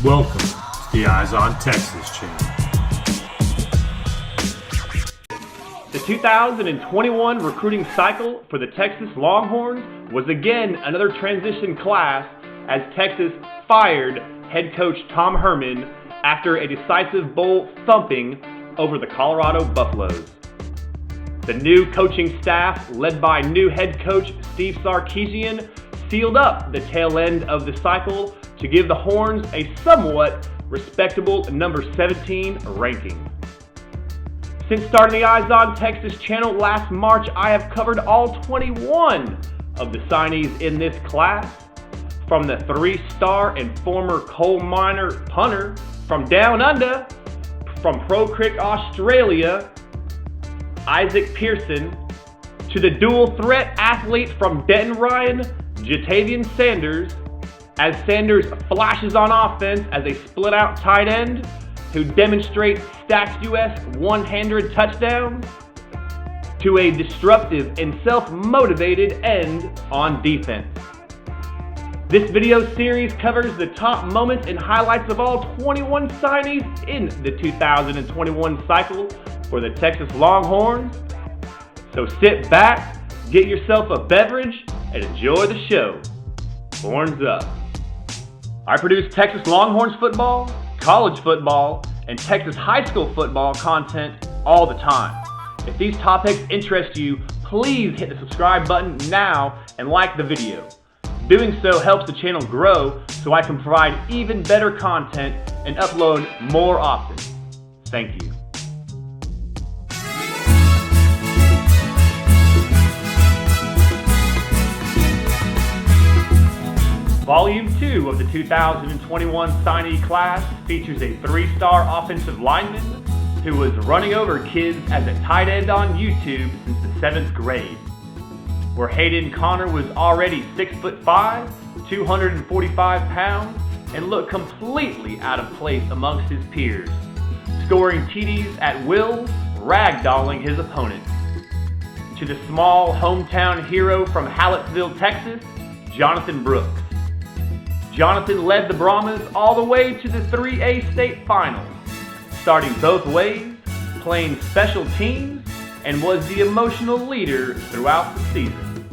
Welcome to the Eyes on Texas channel. The 2021 recruiting cycle for the Texas Longhorns was again another transition class as Texas fired head coach Tom Herman after a decisive bowl thumping over the Colorado Buffaloes. The new coaching staff, led by new head coach Steve Sarkisian, sealed up the tail end of the cycle to give the Horns a somewhat respectable number 17 ranking. Since starting the Eyes on Texas channel last March, I have covered all 21 of the signees in this class, from the 3-star and former coal miner punter from down under, from Pro Cricket Australia, Isaac Pearson, to the dual threat athlete from Denton Ryan, Jatavian Sanders, as Sanders flashes on offense as a split-out tight end who demonstrates statuesque one-handed touchdowns, to a disruptive and self-motivated end on defense. This video series covers the top moments and highlights of all 21 signees in the 2021 cycle for the Texas Longhorns. So sit back, get yourself a beverage, and enjoy the show. Horns up. I produce Texas Longhorns football, college football, and Texas high school football content all the time. If these topics interest you, please hit the subscribe button now and like the video. Doing so helps the channel grow so I can provide even better content and upload more often. Thank you. Volume 2 of the 2021 signee class features a 3-star offensive lineman who was running over kids as a tight end on YouTube since the 7th grade. Where Hayden Connor was already 6'5", 245 pounds, and looked completely out of place amongst his peers, scoring TDs at will, ragdolling his opponents. To the small hometown hero from Hallettsville, Texas, Jonathan Brooks. Jonathan led the Brahmas all the way to the 3A state finals, starting both ways, playing special teams, and was the emotional leader throughout the season.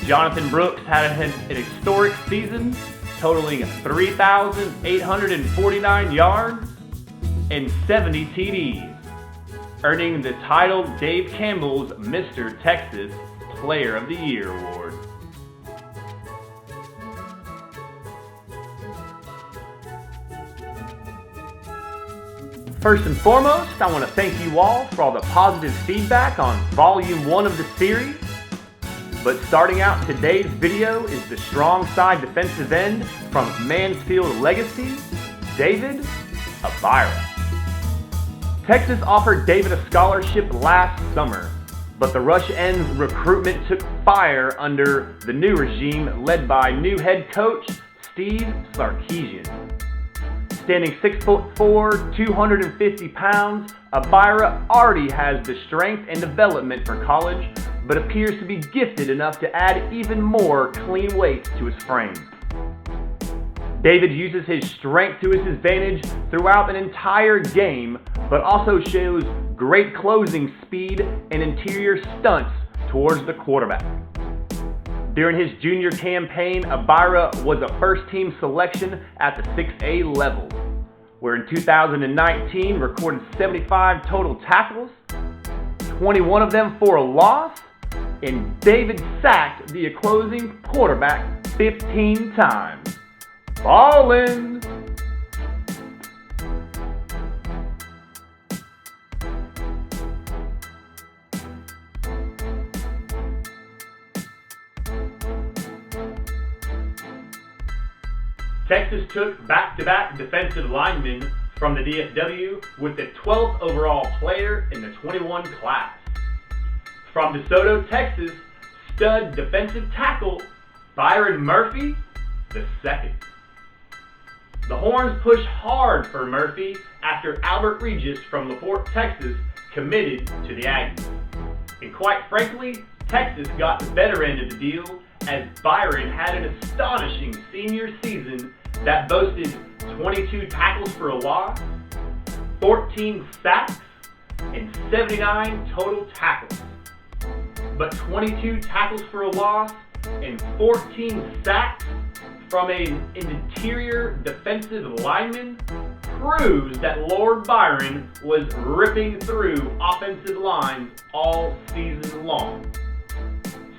Jonathan Brooks had an historic season, totaling 3,849 yards and 70 TDs, earning the title Dave Campbell's Mr. Texas Player of the Year award. First and foremost, I want to thank you all for all the positive feedback on Volume 1 of the series. But starting out today's video is the strong side defensive end from Mansfield Legacy, David Abira. Texas offered David a scholarship last summer, but the Rush End's recruitment took fire under the new regime led by new head coach Steve Sarkisian. Standing 6'4", 250 pounds, Abira already has the strength and development for college, but appears to be gifted enough to add even more clean weights to his frame. David uses his strength to his advantage throughout an entire game, but also shows great closing speed and interior stunts towards the quarterback. During his junior campaign, Abira was a first-team selection at the 6A level, where in 2019 recorded 75 total tackles, 21 of them for a loss, and David sacked the opposing quarterback 15 times. Ballin'! Texas took back-to-back defensive linemen from the DFW with the 12th overall player in the 21 class. From DeSoto, Texas, stud defensive tackle Byron Murphy II. The Horns pushed hard for Murphy after Albert Regis from LaPorte, Texas committed to the Aggies. And quite frankly, Texas got the better end of the deal as Byron had an astonishing senior season that boasted 22 tackles for a loss, 14 sacks, and 79 total tackles. But 22 tackles for a loss and 14 sacks from an interior defensive lineman proves that Lord Byron was ripping through offensive lines all season long.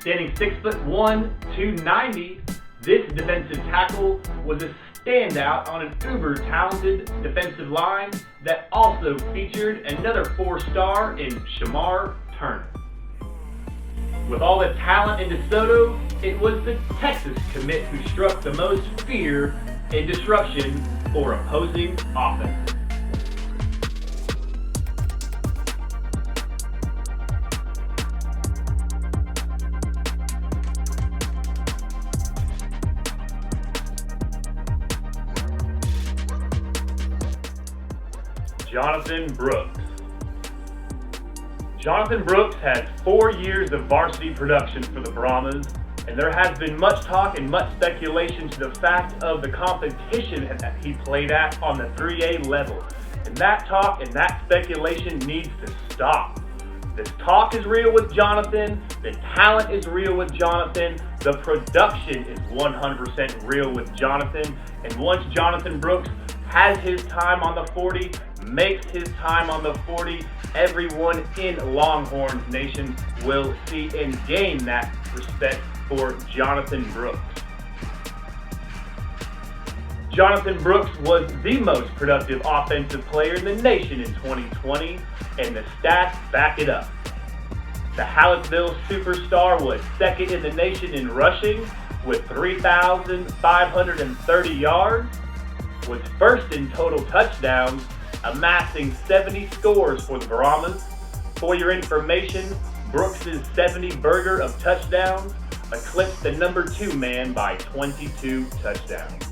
Standing 6'1", 290, this defensive tackle was a standout on an uber-talented defensive line that also featured another 4-star in Shamar Turner. With all the talent in DeSoto, it was the Texas commit who struck the most fear and disruption for opposing offenses. Jonathan Brooks. Jonathan Brooks has 4 years of varsity production for the Brahmas, and there has been much talk and much speculation to the fact of the competition that he played at on the 3A level. And that talk and that speculation needs to stop. The talk is real with Jonathan, the talent is real with Jonathan, the production is 100% real with Jonathan, and once Jonathan Brooks has his time on the 40, makes his time on the 40, everyone in Longhorns Nation will see and gain that respect for Jonathan Brooks. Jonathan Brooks was the most productive offensive player in the nation in 2020, and the stats back it up. The Hallettsville superstar was second in the nation in rushing with 3,530 yards, was first in total touchdowns, amassing 70 scores for the Brahmas. For your information, Brooks' 70 burger of touchdowns eclipsed the number 2 man by 22 touchdowns.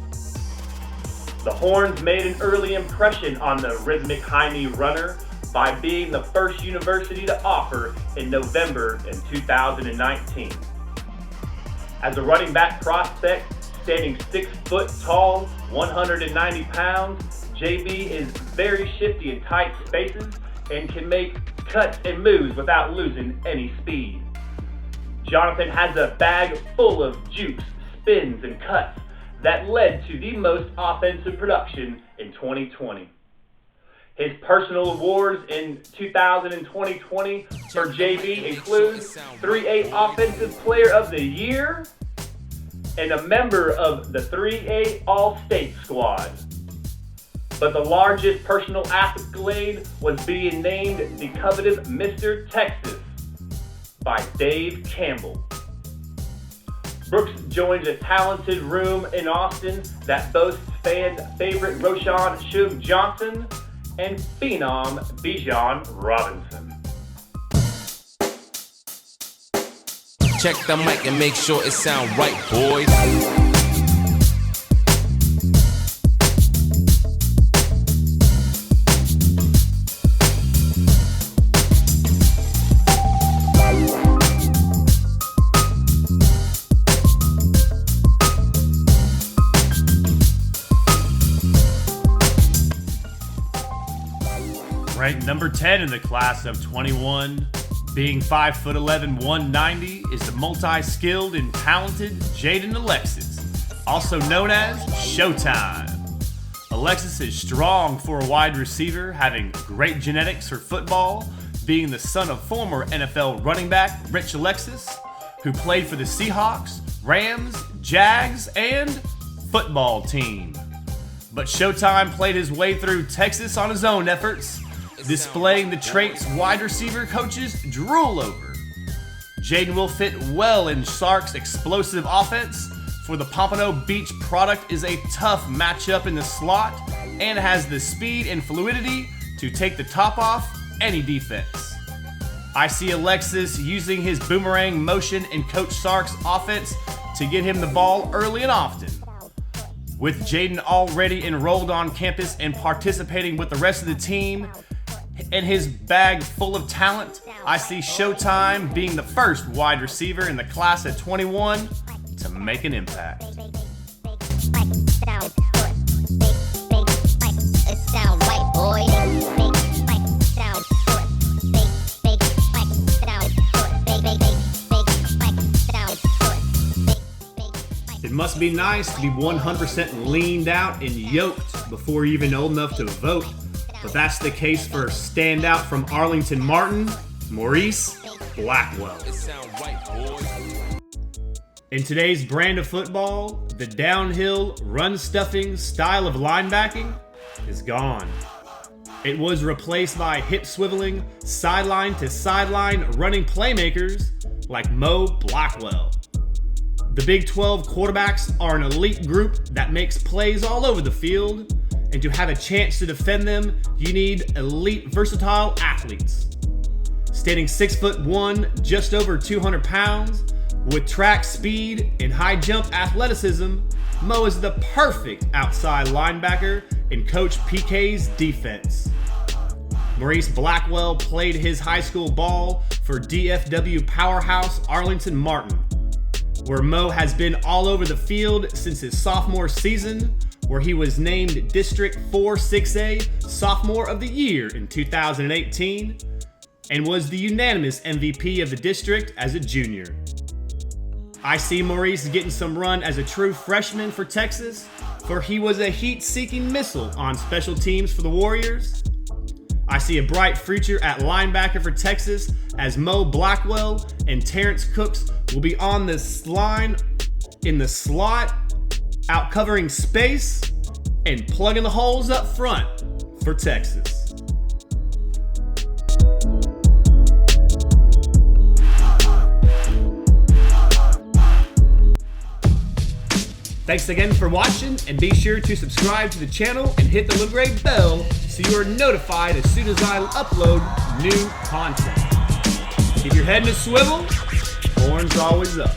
The Horns made an early impression on the rhythmic high-knee runner by being the first university to offer in November in 2019. As a running back prospect, standing 6 foot tall, 190 pounds, JB is very shifty in tight spaces and can make cuts and moves without losing any speed. Jonathan has a bag full of jukes, spins, and cuts that led to the most offensive production in 2020. His personal awards in 2020 for JB include 3A Offensive Player of the Year and a member of the 3A All-State squad. But the largest personal accolade was being named the coveted Mr. Texas by Dave Campbell. Brooks joins a talented room in Austin that boasts fan favorite Roshan Shug Johnson and phenom Bijan Robinson. Check the mic and make sure it sound right, boys. Ranked number 10 in the class of 21, being 5'11", 190, is the multi-skilled and talented Jaden Alexis, also known as Showtime. Alexis is strong for a wide receiver, having great genetics for football, being the son of former NFL running back Rich Alexis, who played for the Seahawks, Rams, Jags, and football team. But Showtime played his way through Texas on his own efforts, displaying the traits wide receiver coaches drool over. Jaden will fit well in Sark's explosive offense, for the Pompano Beach product is a tough matchup in the slot and has the speed and fluidity to take the top off any defense. I see Alexis using his boomerang motion in Coach Sark's offense to get him the ball early and often. With Jaden already enrolled on campus and participating with the rest of the team, and his bag full of talent, I see Showtime being the first wide receiver in the class of 21 to make an impact. must be nice to be 100% leaned out and yoked before you're even old enough to vote. But that's the case for standout from Arlington Martin, Maurice Blackwell. It sound right, boys. In today's brand of football, the downhill, run-stuffing style of linebacking is gone. It was replaced by hip-swiveling, sideline-to-sideline running playmakers like Mo Blackwell. The Big 12 quarterbacks are an elite group that makes plays all over the field, and to have a chance to defend them, you need elite, versatile athletes. Standing 6'1", just over 200 pounds, with track speed and high jump athleticism, Mo is the perfect outside linebacker in Coach PK's defense. Maurice Blackwell played his high school ball for DFW powerhouse Arlington Martin, where Mo has been all over the field since his sophomore season, where he was named District 4-6A Sophomore of the Year in 2018 and was the unanimous MVP of the district as a junior. I see Maurice getting some run as a true freshman for Texas, for he was a heat-seeking missile on special teams for the Warriors. I see a bright future at linebacker for Texas as Mo Blackwell and Terrence Cooks will be on this line in the slot, out covering space and plugging the holes up front for Texas. Thanks again for watching, and be sure to subscribe to the channel and hit the little gray bell so you are notified as soon as I upload new content. Keep your head in a swivel, horns always up.